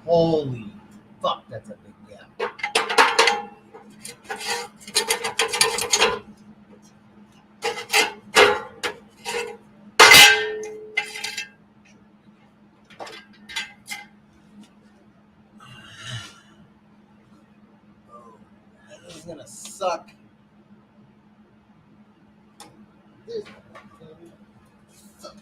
Holy fuck, that's a big gap. Oh, this is gonna suck. This is gonna suck.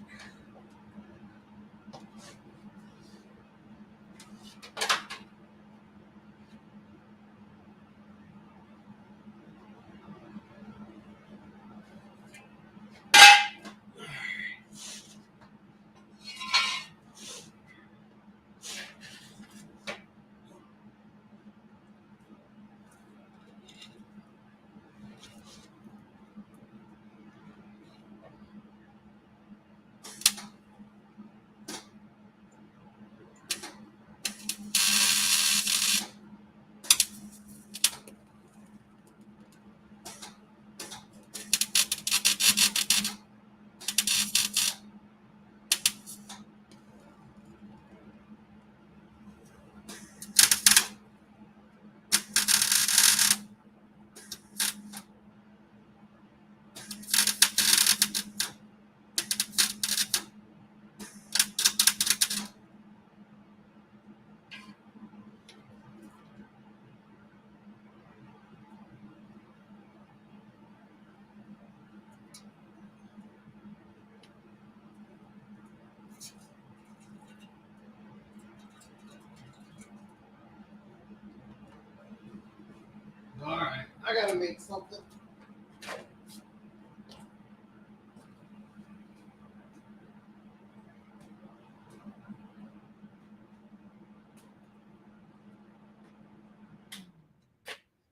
All right, I gotta make something.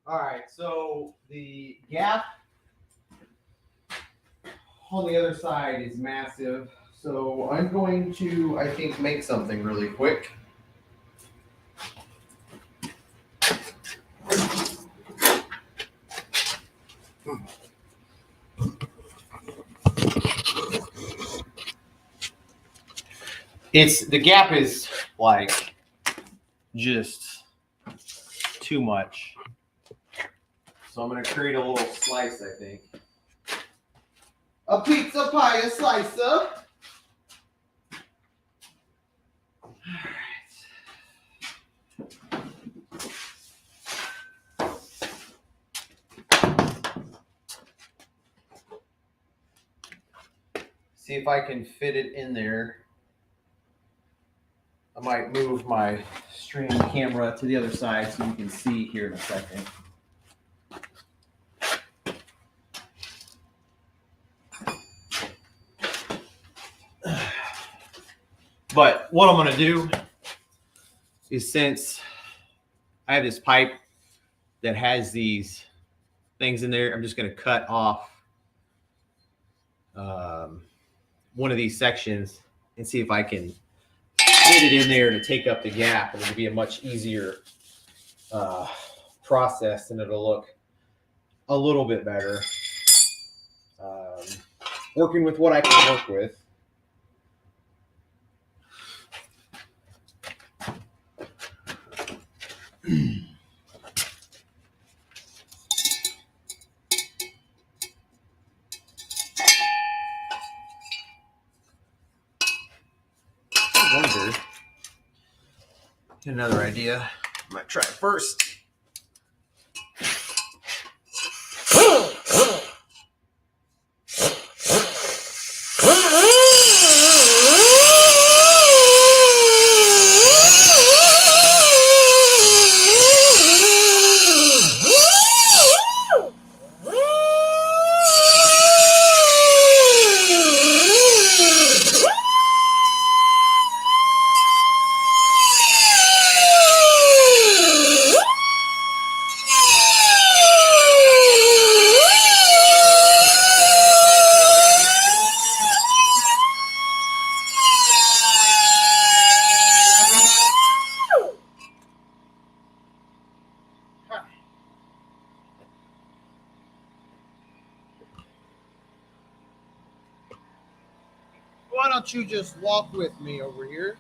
All right, so the gap on the other side is massive. So I'm going to, I think, make something really quick. The gap is like just too much. So I'm going to create a little slice, I think. A pizza pie slicer. See if I can fit it in there. I might move my stream camera to the other side so you can see here in a second. But what I'm going to do is, since I have this pipe that has these things in there, I'm just going to cut off one of these sections and see if I can get it in there to take up the gap, and it'll be a much easier process, and it'll look a little bit better. Working with what I can work with. I wonder. Another idea. I might try it first. don't you just walk with me over here?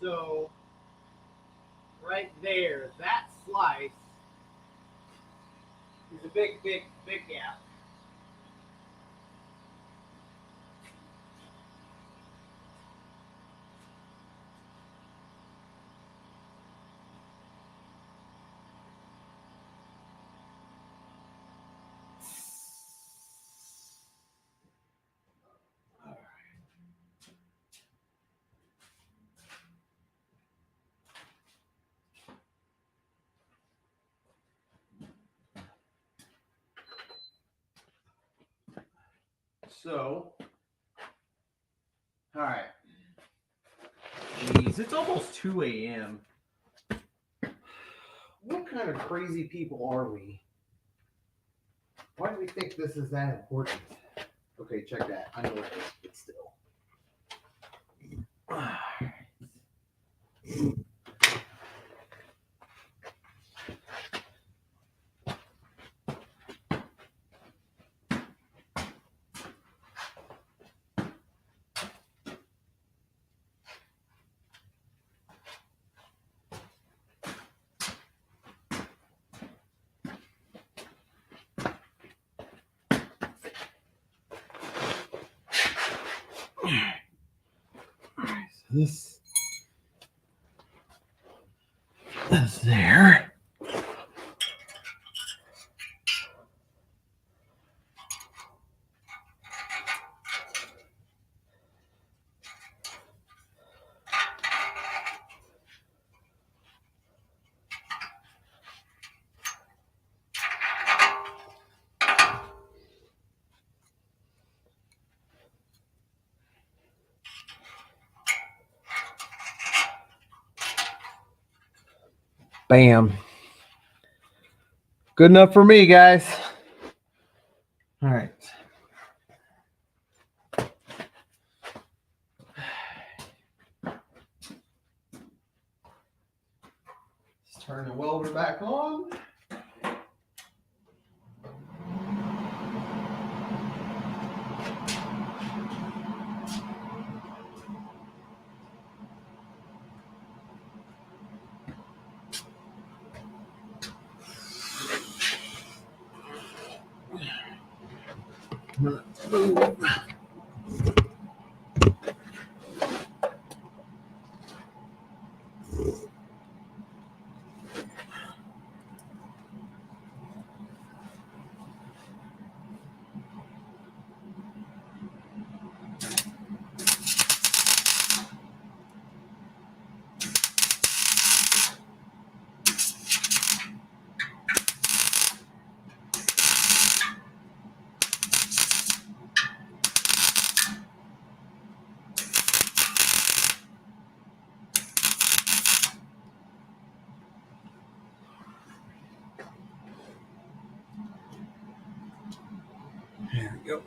So, right there, that slice is a big, big, big gap. So, all right. Jeez, it's almost 2 a.m. What kind of crazy people are we? Why do we think this is that important? Okay, check that. I know it is, but still. This is there. Bam. Good enough for me, guys. All right. Let's turn the welder back on. Move. There we go.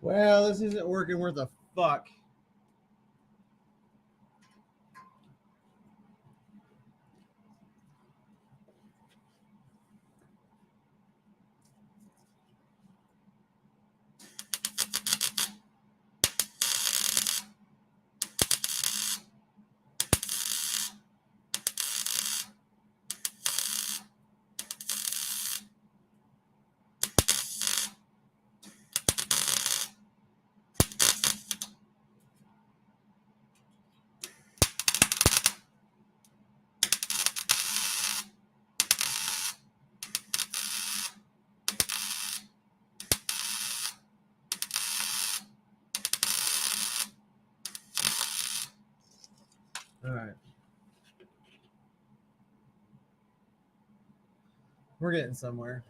Well, this isn't working worth a fuck. All right. We're getting somewhere.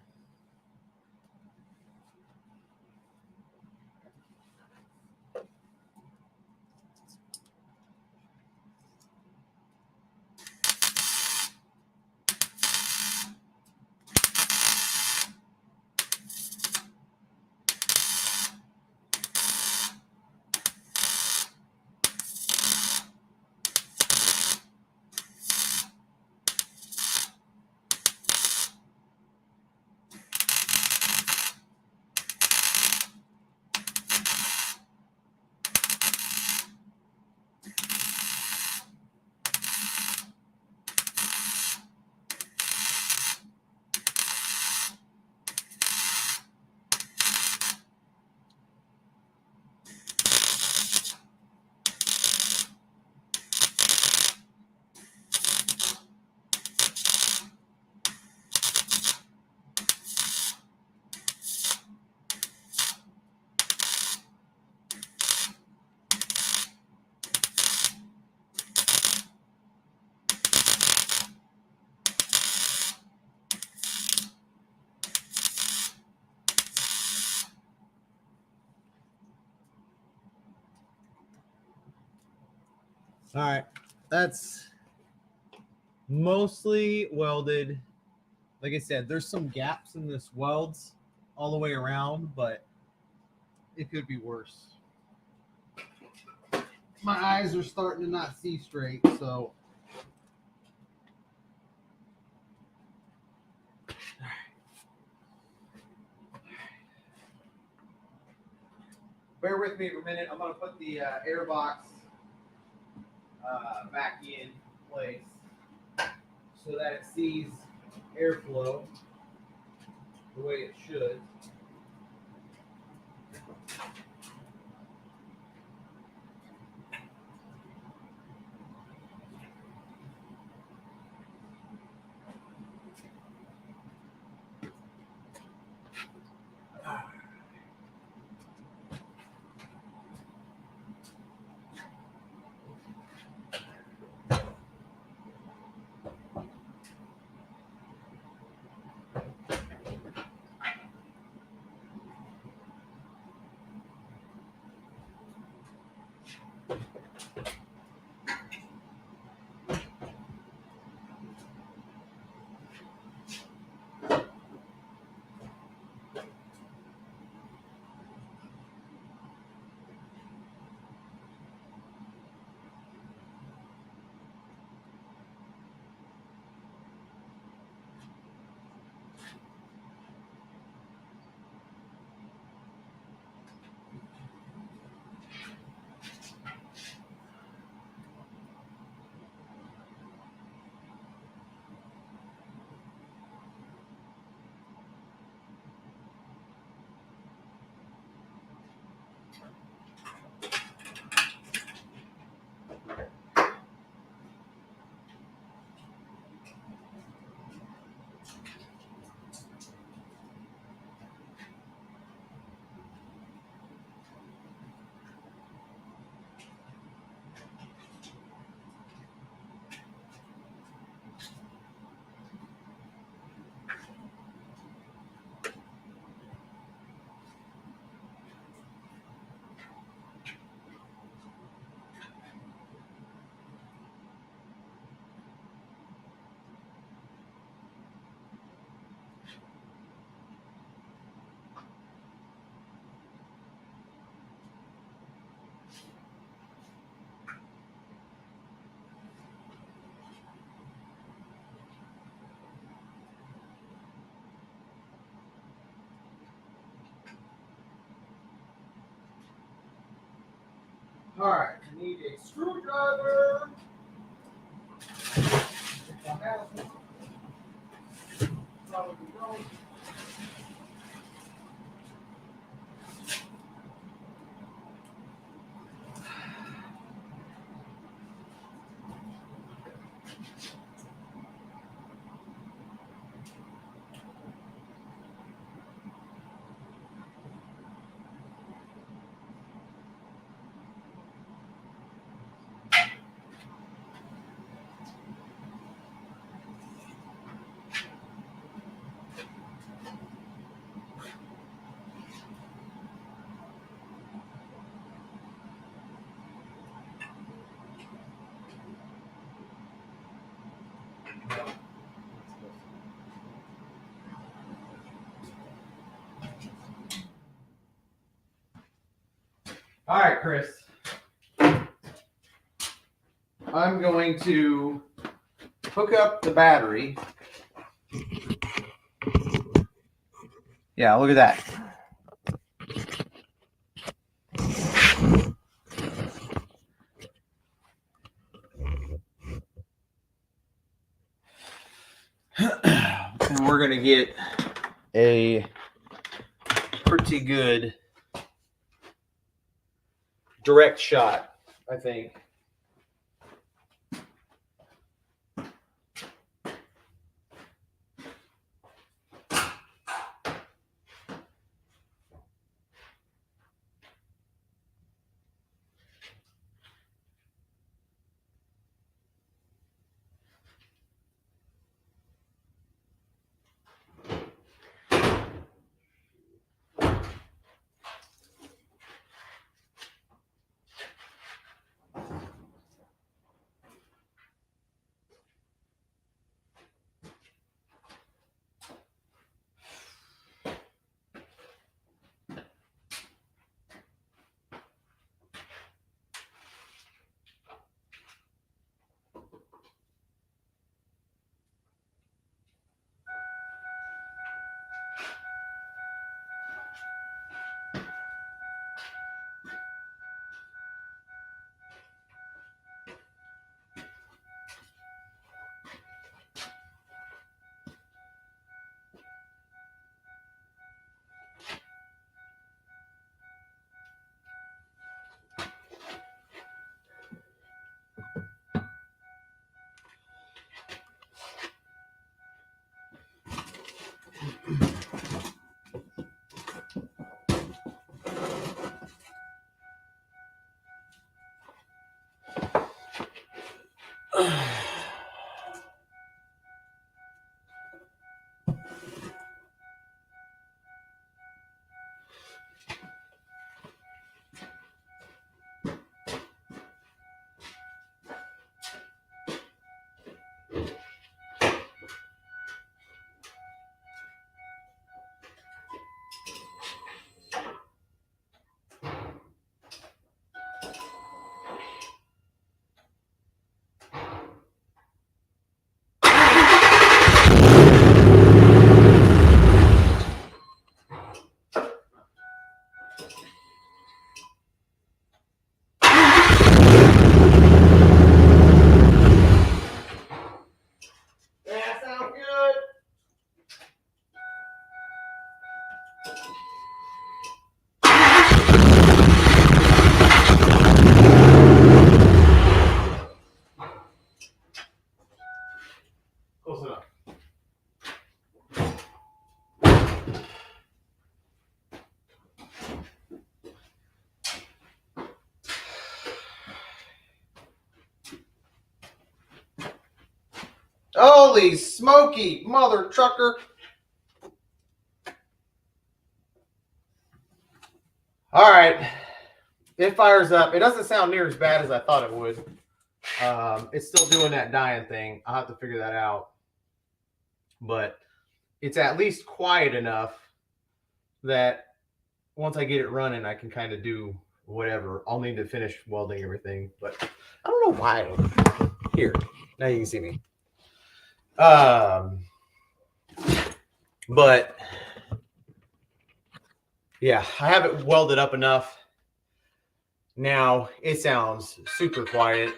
All right. That's mostly welded. Like I said, there's some gaps in this welds all the way around, but it could be worse. My eyes are starting to not see straight, so bear with me for a minute. I'm going to put the air box back in place so that it sees airflow the way it should. All right, I need a screwdriver. If I have one. Probably don't. All right, Chris. I'm going to hook up the battery. Yeah, look at that. And we're going to get a pretty good direct shot, I think. That sounds good. Close enough. Holy smoky mother trucker. All right. It fires up. It doesn't sound near as bad as I thought it would. It's still doing that dying thing. I'll have to figure that out. But it's at least quiet enough that once I get it running, I can kind of do whatever. I'll need to finish welding everything. But I don't know why. Here. Now you can see me. But yeah, I have it welded up enough Now it sounds super quiet.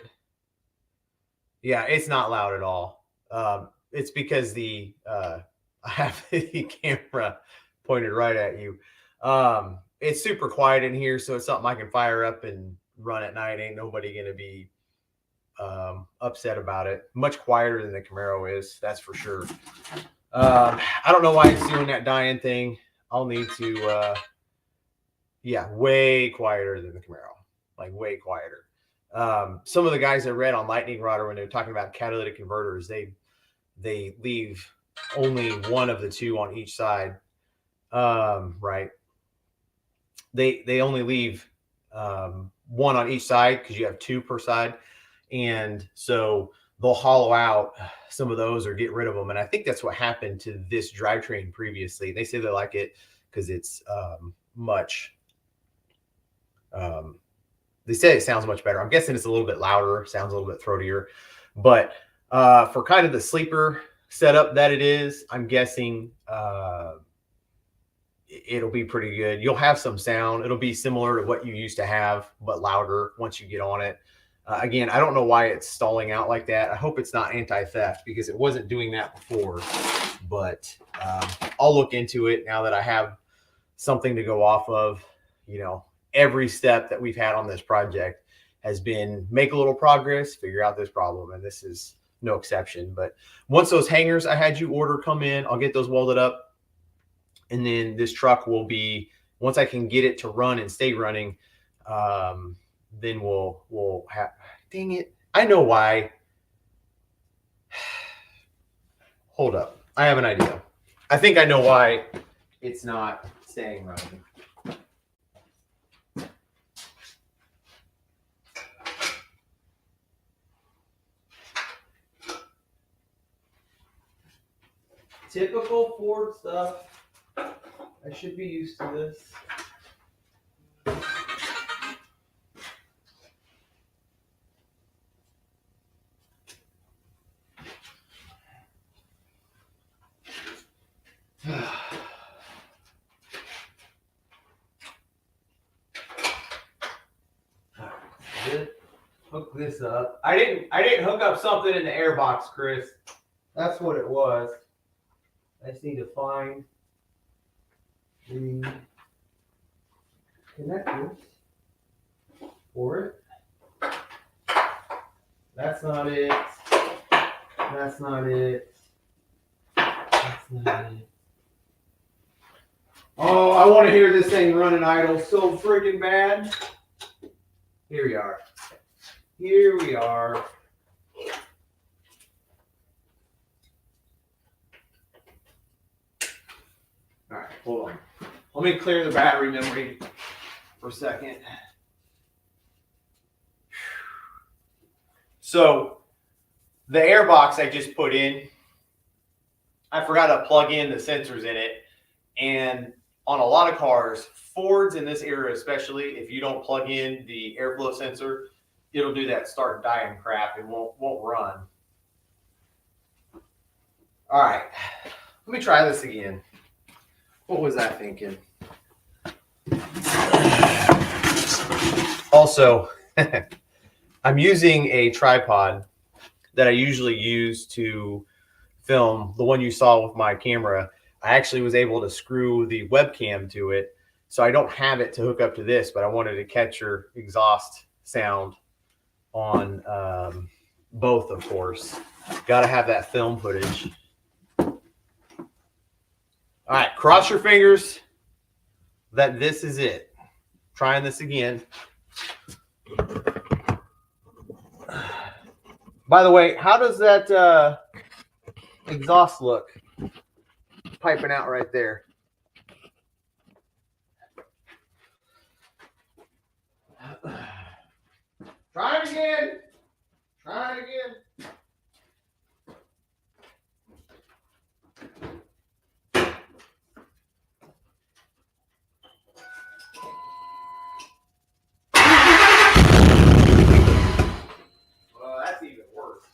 Yeah, it's not loud at all. It's because I have the camera pointed right at you. It's super quiet in here, so it's something I can fire up and run at night. Ain't nobody gonna be upset about it. Much quieter than the Camaro is, that's for sure. I don't know why it's doing that dying thing. I'll need to, yeah, way quieter than the Camaro, like way quieter. Some of the guys I read on Lightning Rodder when they're talking about catalytic converters, they leave only one of the two on each side. Right. They only leave one on each side because you have two per side. And so they'll hollow out some of those or get rid of them. And I think that's what happened to this drivetrain previously. They say they like it because it's much, they say it sounds much better. I'm guessing it's a little bit louder, sounds a little bit throatier. But for kind of the sleeper setup that it is, I'm guessing it'll be pretty good. You'll have some sound. It'll be similar to what you used to have, but louder once you get on it. Again, I don't know why it's stalling out like that. I hope it's not anti-theft because it wasn't doing that before. But I'll look into it now that I have something to go off of. You know, every step that we've had on this project has been make a little progress, figure out this problem, and this is no exception. But once those hangers I had you order come in, I'll get those welded up, and then this truck will be, once I can get it to run and stay running, then we'll have, dang it, I know why. Hold up, I have an idea. I think I know why it's not staying running. Typical Ford stuff. I should be used to this. Hook this up. I didn't hook up something in the airbox, Chris. That's what it was. I just need to find the connectors for it. That's not it. That's not it. That's not it. Oh, I want to hear this thing running idle so freaking bad. Here we are. Here we are. All right, hold on. Let me clear the battery memory for a second. So the airbox I just put in, I forgot to plug in the sensors in it. And on a lot of cars, Fords in this era especially, if you don't plug in the airflow sensor, it'll do that start dying crap and won't run. All right, let me try this again. What was I thinking? Also, I'm using a tripod that I usually use to film, the one you saw with my camera. I actually was able to screw the webcam to it, so I don't have it to hook up to this, but I wanted to catch your exhaust sound on both, of course. Got to have that film footage. All right, cross your fingers that this is it. Trying this again. By the way, how does that exhaust look? Piping out right there. Try it again. Try it again. Well, that's even worse.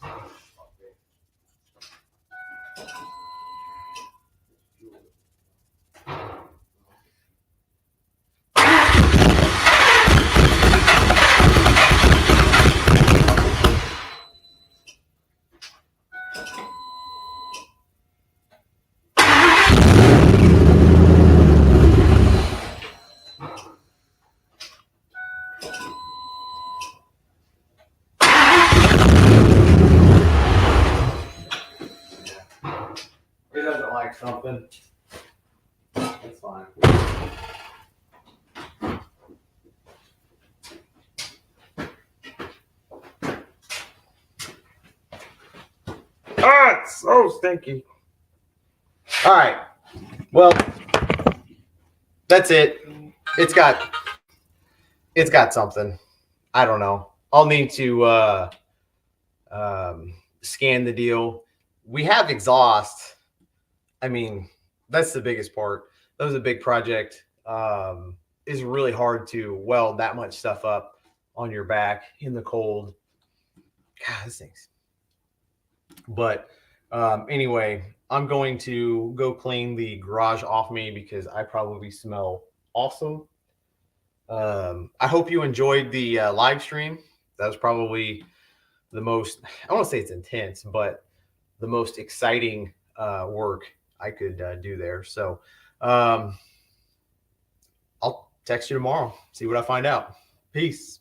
something. That's fine. Ah, it's so stinky. All right. Well, that's it. It's got something. I don't know. I'll need to scan the deal. We have exhaust. I mean, that's the biggest part. That was a big project. It's really hard to weld that much stuff up on your back in the cold. God, this thing's. But anyway, I'm going to go clean the garage off me because I probably smell awesome. I hope you enjoyed the live stream. That was probably the most, I want to say it's intense, but the most exciting work I could do there. So I'll text you tomorrow, see what I find out. Peace.